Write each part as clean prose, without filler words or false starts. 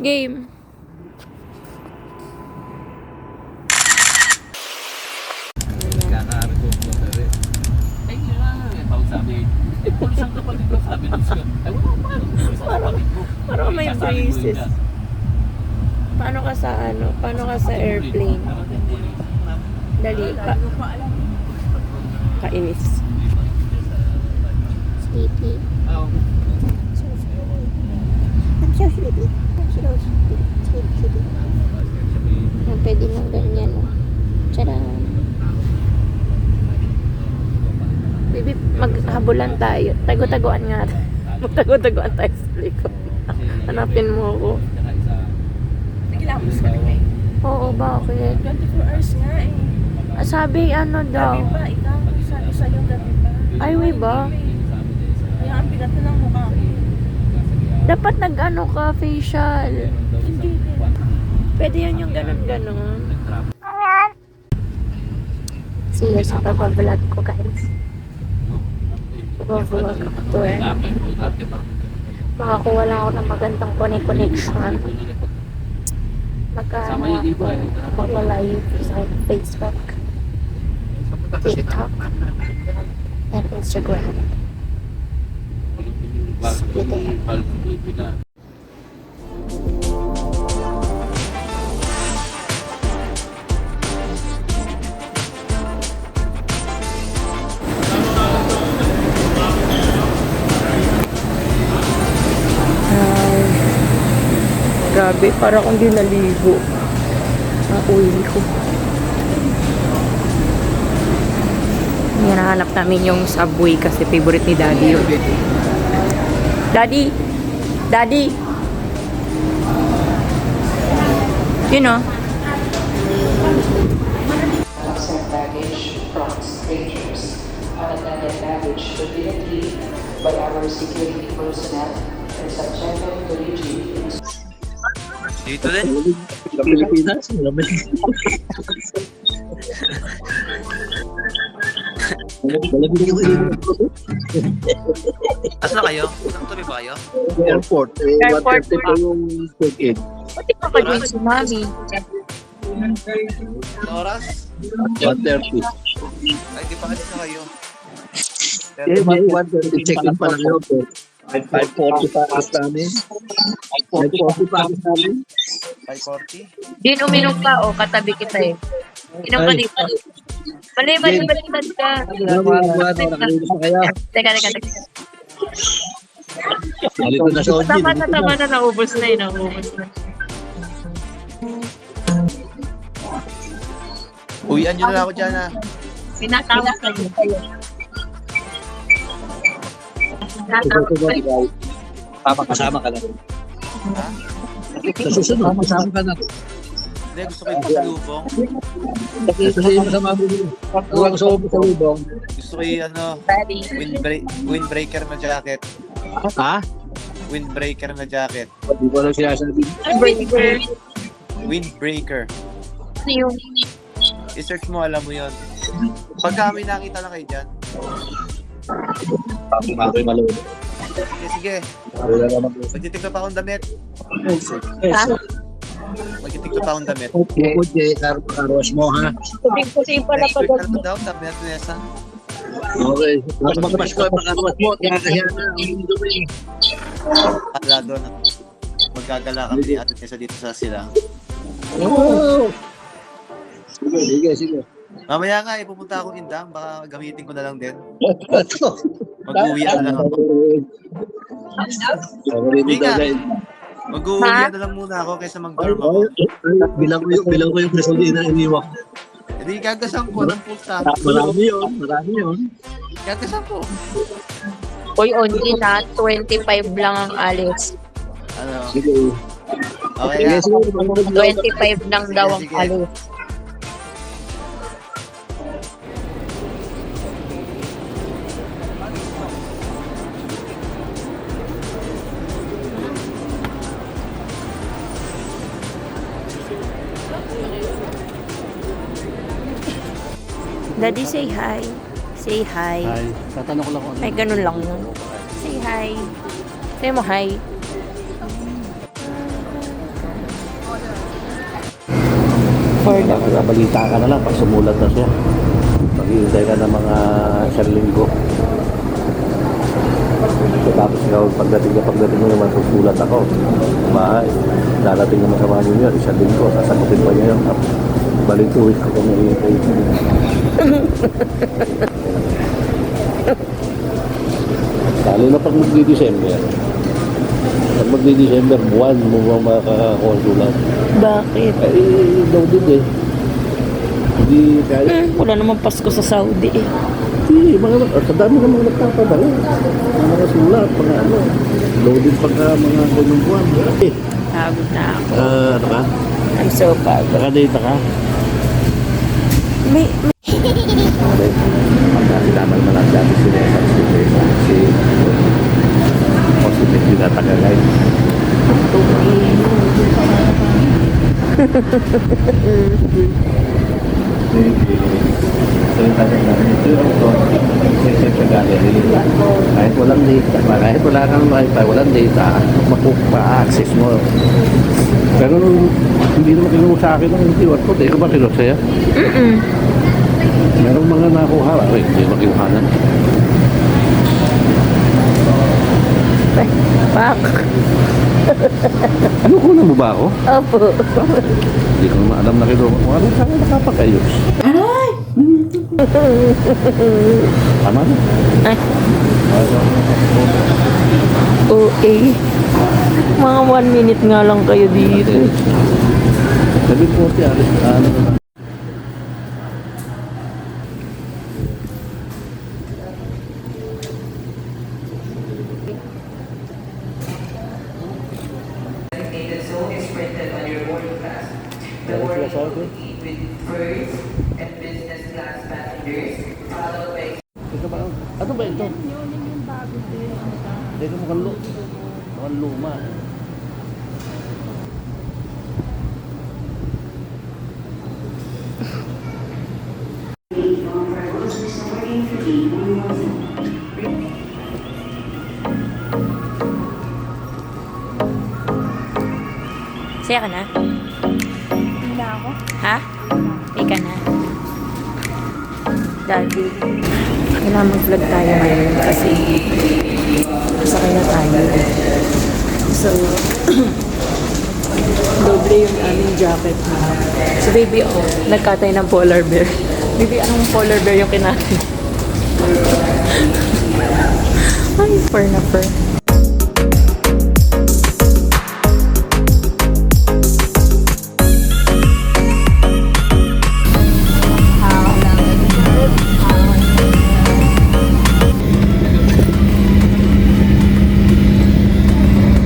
Game. Kakaarito ko na rin. Ay, tawag sabi. Pulis ang kapatid ko, sabi nung siya. Ay, wala pa. Pulis ang kapatid ko. Parang may braces. Paano ka sa ano? Paano ka sa airplane? Dali ka. Kainis. Sleepy. I'm so sleepy. I'm so sleepy. Sleepy. Pwede nang ganyan. Tcharam. Baby, maghabulan tayo. Tago-taguan nga. Magtago-taguan tayo sa likod. Hanapin mo ako. Nagilamos ka na eh. Oo, bakit? 24 hours nga eh. Sabi ano daw? Gabi pa, ikaw. Sabi sa'yo gabi pa. Ay, may ba? Kaya ang bigat na ng mukha ko. Dapat nag-ano ka, facial. Hindi din. Pwede yun yung ganun-ganun. See you sa pag-vlog ko, guys. Pag-vlog ako to eh. Makakuha lang ako ng magandang connection. Magkano ako mag-live sa Facebook, TikTok, and Instagram. See you there. Grabe, para kung di naligo. Ang uwi ko. Hinahanap namin yung Subway kasi favorite ni Daddy yun. Daddy! Daddy! You know? Absent baggage from strangers. Unattended baggage repeatedly by our security personnel and subjected to review. Dito din. Sa Pilipinas, malamig. Malamig yung iliwan ko. Asa na kayo? Saan tuloy ba kayo? Airport. Airport 1:30 pa yung check-in. Pati pa pa si Mami. Oras? 1:30. Ay, di pa kasi na kayo. May 1:30 check-in pa lang yun. 5:40 pa alas namin. 5:40 pa alas namin. 5:40? Din, uminom ka o katabi kita eh. Inom ka Ay. dito. Baliktad ka. Nakalimutan na kaya. Teka. Halito na sa Onjin. Tama na, naubos na yun. Uwian nyo na lang ako dyan ha. Pinatawag ka yun. Papakasama ka na. Sa susunod, kasama ka na. Hindi, gusto ko yung pasalubong. Sasabihin mo sa mami mo. Huwag sa ubo sa lubong. Gusto ko yung windbreaker na jacket. Ha? Windbreaker na jacket. Hindi ko lang sinasabi. Windbreaker. Ano yung I-search mo, alam mo yun. Pagka may nakita na kayo dyan. Papi malunod. Sige. Wala naman. Magtitikla pa akong damit. Ha? Magtitikla pa akong damit. Bukod kay Carlos mo, ha? Kasi pala Next week na naman daw, sabi natin Nessa. Okay. Tapos magkapas ko, Carlos mo, kaya na, hindi mo eh. Hala doon. Magagala kami ni Ate Nessa dito sa sila. Oo. Sige. Mamaya nga, pupunta akong Indang. Baka gamitin ko na lang din. Ito. Mag-uwi na lang ako. Hindi nga. Mag-uwi na lang muna ako kaysa mag-dorm ako. Bilang ko yung gasolina na iniwan. Hindi, gagasan ko ng full stop. Marami yun. Gagasan ko. Uy, only na 25 lang ang alis. Ano? Sige. Okay Sige, na. sige. 25 lang daw ang Sige. alis. Daddy, say hi. Say hi. Ay, tatanong ko lang kung ano. Ay, ganun lang yun. Say hi. Say mo hi. affordable. Nabalita ka na lang pag sumulat na siya. Maghihintay ka ng mga isang linggo. So, tapos ikaw, pagdating mo naman, susulat ako. Bahay. Darating naman sa mga ninyo, isang linggo, sasagutin pa niya yun. Balik 2 weeks ako mahihintay. Lalo na pag magdi-December. Pag magdi-December, buwan mo bang makakakonsulat? Bakit? Ay, daw din eh. Hindi kaya. Wala naman Pasko sa Saudi eh. Hindi, sa dami ng mga nagpapadala. Mga sulat, mga ano. Loaded pagka mga ganyang buwan. Eh, Pagod na ako. ano ka? I'm so pagod. Nakadate ka? May Pagkasinaman mo lang dati si Nestor, si o si Medyo Natagagay. Kahit walang data, kahit wala kang wifi, walang data, ma-access mo. Pero hindi naman kinuha sa akin ng QR code. Ikaw ba kinuha sa'yo? Merong mga nakuha. Wait, hindi naman kinuhanan. Pak. Ano kunan mo ba ako? Opo. Hindi ko naman alam na kinuha mo. Ano saan nakapagayos? Aray! Tama na. Ay. OA. Mga 1 minute nga lang kayo dito. Sabi po si Alice, ano naman. Designated zone is printed on your boarding pass. The boarding will be with first and business class passengers, followed by Ito ba? Ano ba ito? Hindi ko mukhang luma. Saya ka na? Hindi na ako. Ha? May ka na? Daddy. Kailangan mag-vlog tayo ngayon kasi sakay na tayo. So, doble yung aming jacket na. So, baby, oh, nagkatay ng polar bear. Baby, anong polar bear yung kinatin? Ay, fur na fur.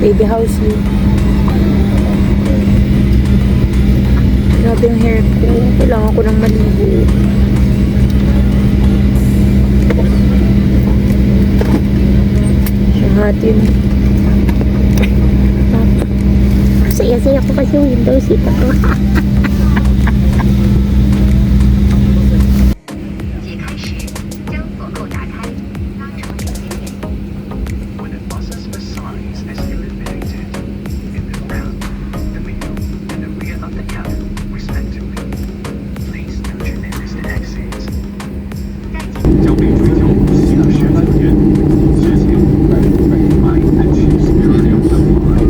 Baby, how's you? Grabe yung hair ko. Kailangan ko ng maligo. Shahatin. Saya-saya ko kasi window seat ako. When it buzzes for signs is illuminated in the front, the middle, and the rear of the cabin, respectively. Please note your nearest exit. 交俾追求下雪的人，之前买and choose your supply.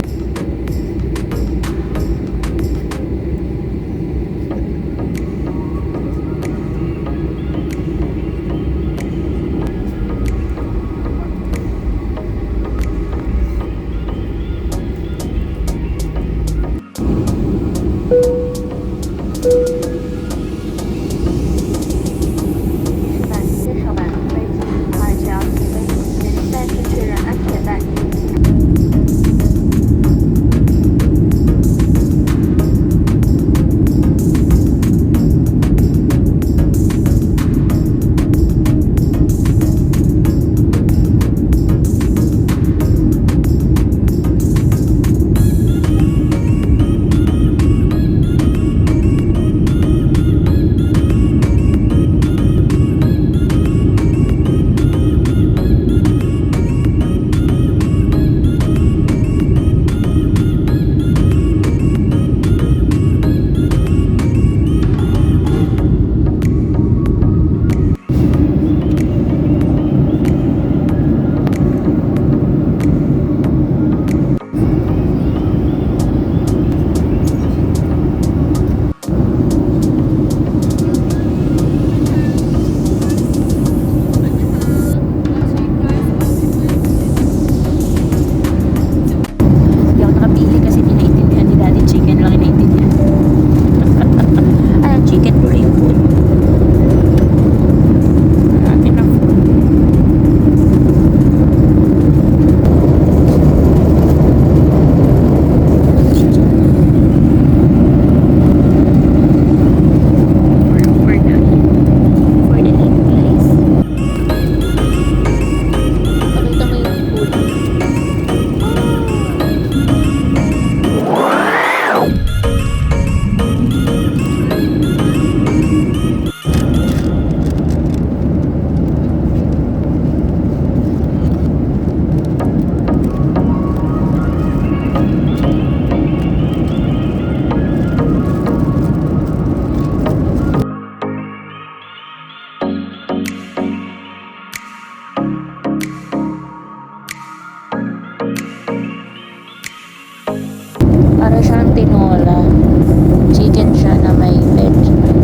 Para siyang tinola. Chicken siya na may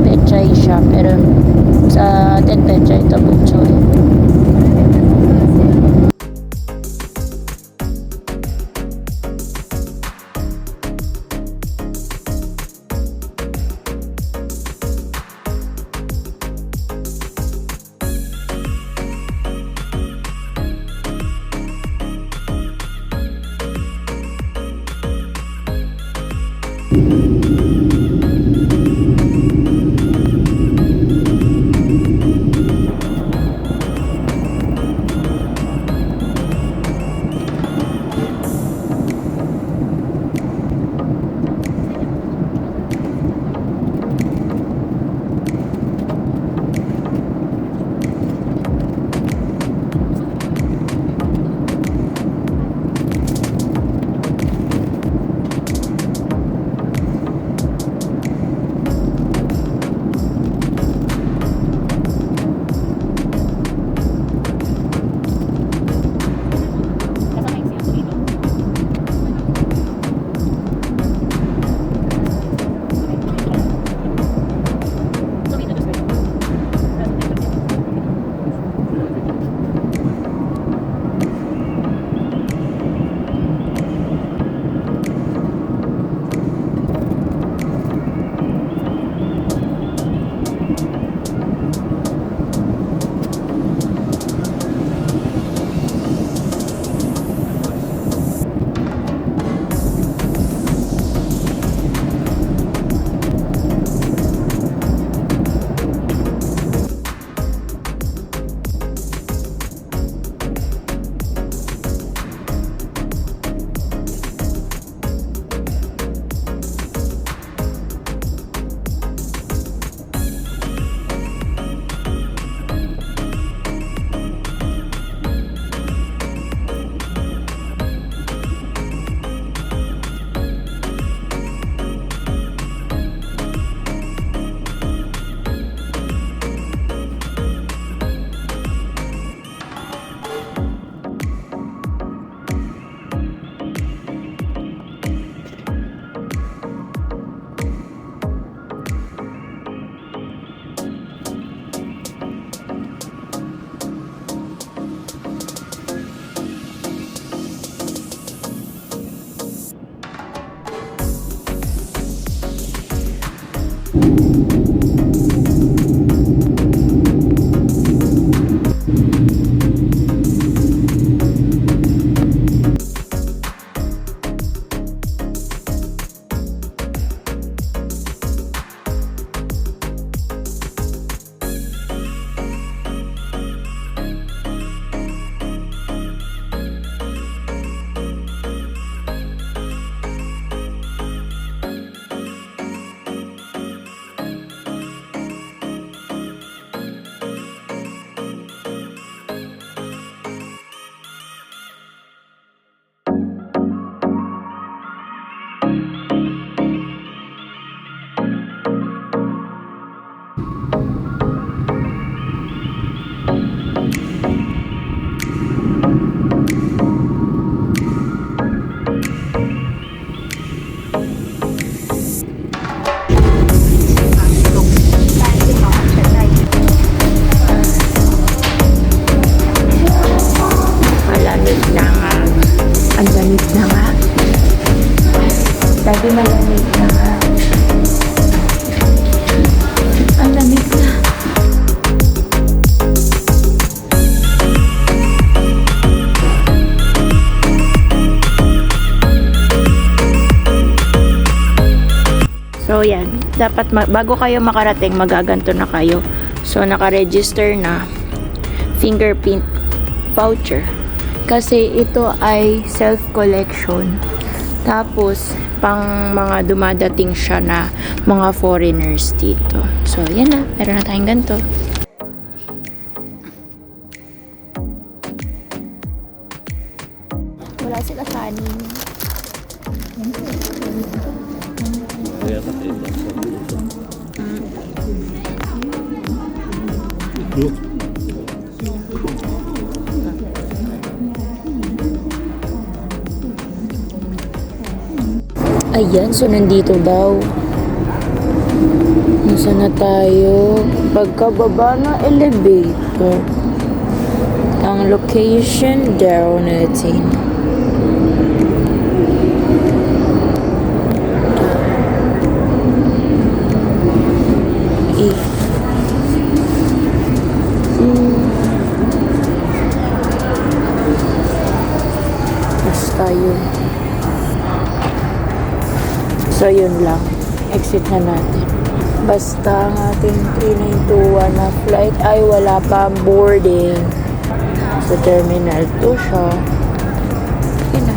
pechay siya. Pero sa atin pechay ito butchoy. Sabi malamig na nga. Ang lamig na. So yan, dapat bago kayo makarating magaganto na kayo. So naka-register na fingerprint voucher. Kasi ito ay self-collection. Tapos, pang mga dumadating siya na mga foreigners dito. So, yan na. Meron na tayong ganito. Wala sila kanin. Kaya kasi ito. Ayan, so nandito daw. Nasaan na tayo? Pagkababa ng elevator. Ang location daw natin. Basta yun. So yun lang. Exit na natin. Basta ang ating 3921 na flight ay wala pa boarding. Sa Terminal 2 siya. Yun na.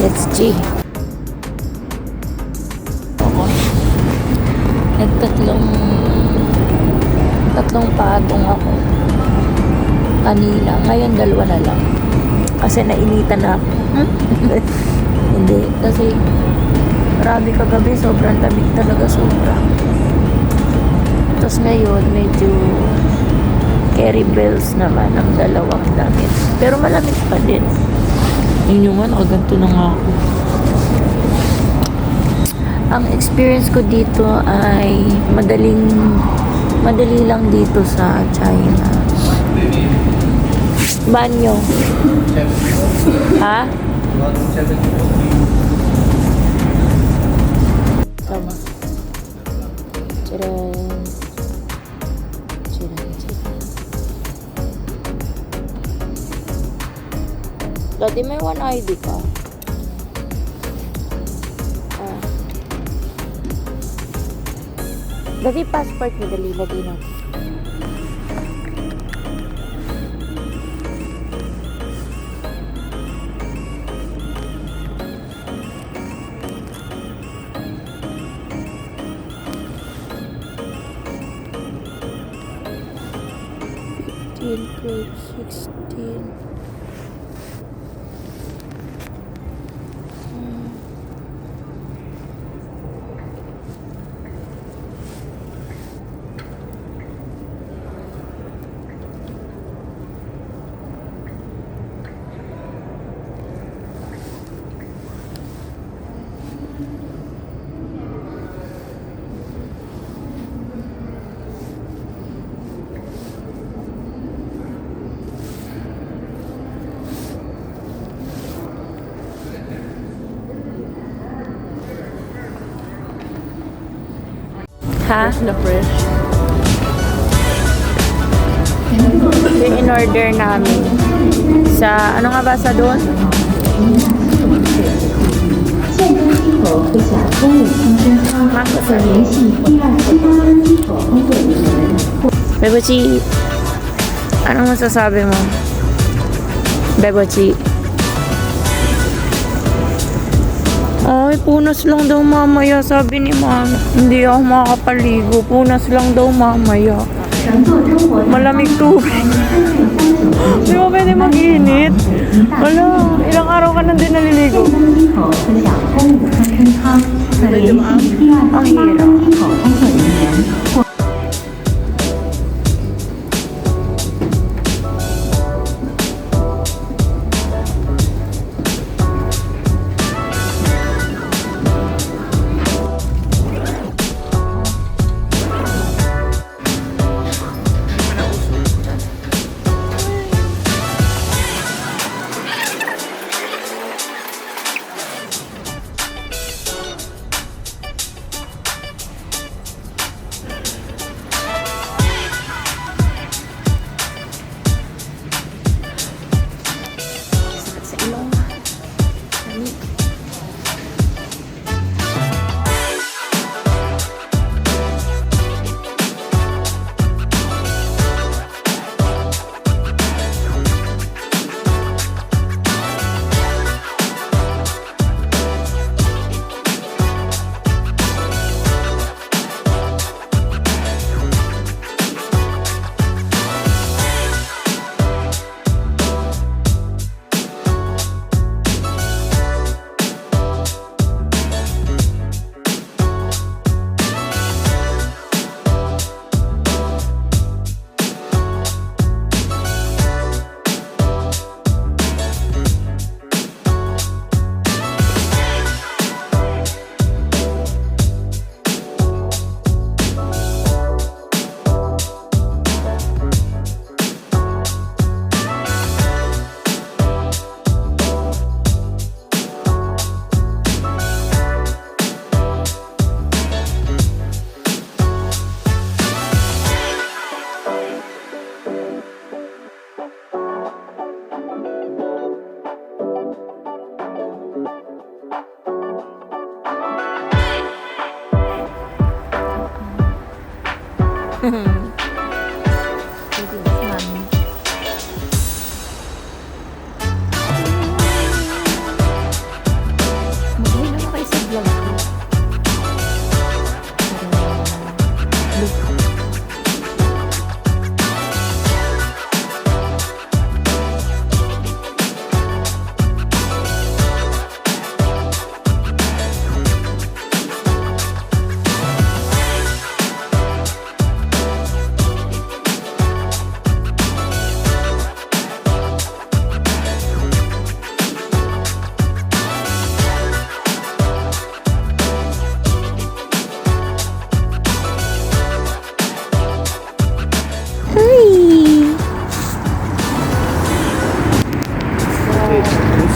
Let's see. Ako. Tatlong patong ako. Kanina. Ngayon 2 na lang. Kasi nainitan na ako. Hindi. Kasi grabe kagabi. Sobrang lamig talaga. Sobra. Tapos ngayon, medyo carry bells naman ang 2 damit. Pero malamig pa din. Yun yung nakaganto na nga ako. Ang experience ko dito ay madali lang dito sa China. Banyo. Ha? Tama. Tcharan. Dati may One ID ka. Dati passport mo, dali lagay natin. Grade 16. Ha? Fresh na fresh. Yung in-order namin. Sa, ano nga ba sa doon? Bebochi, anong masasabi mo? Bebochi. Ay, punas lang daw mamaya, sabi ni Mami. Hindi ako makakapaligo. Punas lang daw mamaya. Malamig tubig. Di ba pwede mag-init? Wala, ilang araw ka nang din naliligo. Ang hirap.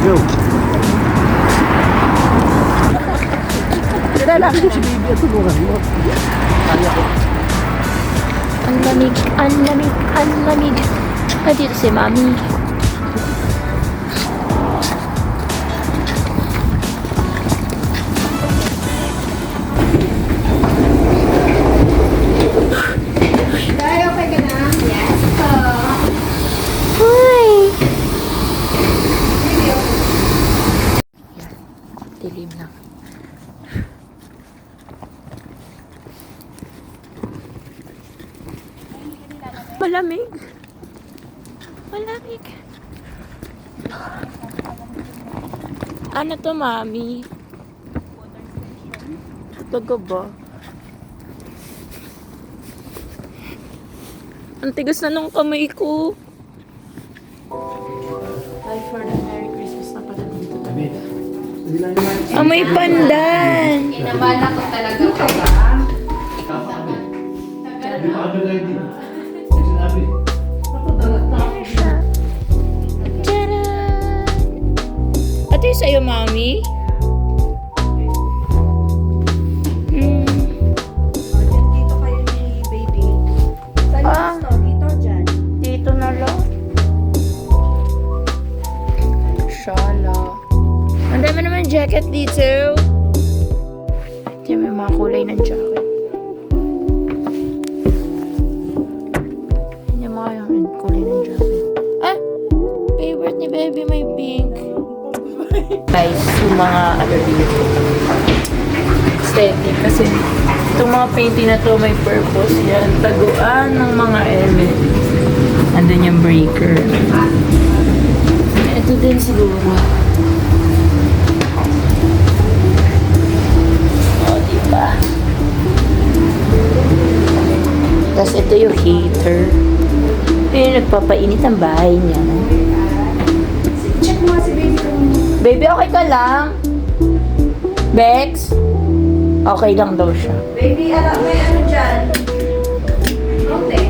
Go. Tara lang. Si baby at tulungan mo. Kaya ko. Ang lamig, ang lamig, ang lamig. Dito si Mami. Dahil okay ka na? Yes. Hi! Dilim na. Malamig. Malamig. Ano to, Mami? Taga ba? Ang tigas na nung kamay ko. Amoy pandan. Inabala ko talaga ka ba? Tcharan! Ito yung sa'yo, Mami? Dito kayo ni baby. Saan Ah. gusto? Dito, dyan. Dito na lang. Shala. Ang dami naman jacket dito. Ito may mga kulay ng jacket. Hindi mo kaya yung kulay ng jacket. Ah! Favorite ni baby may pink. Guys, yung mga ano dito. Aesthetic. Kasi itong mga painting na to may purpose yan. Taguan ng mga elements. Andun yung breaker. Ito din siguro. O, diba? Tapos ito yung heater. Ito yung nagpapainit ang bahay niya. Check mo nga si baby kung Baby, okay ka lang? Bex? Okay lang daw siya. baby, may ano dyan? Okay.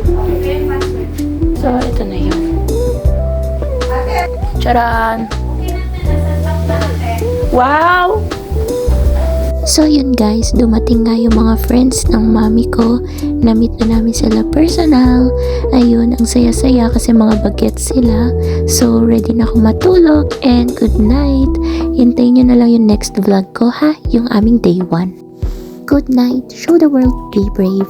Okay, may password. So, ito na yun. Ate, Charan! okay natin. Nasa na ate. Wow! So yun guys, dumating nga yung mga friends ng mami ko. Na-meet na namin sila personal. Ayun, ang saya-saya kasi mga bagets sila. So ready na ako matulog and good night. Hintayin nyo na lang yung next vlog ko ha, yung aming day 1. Good night, show the world, be brave.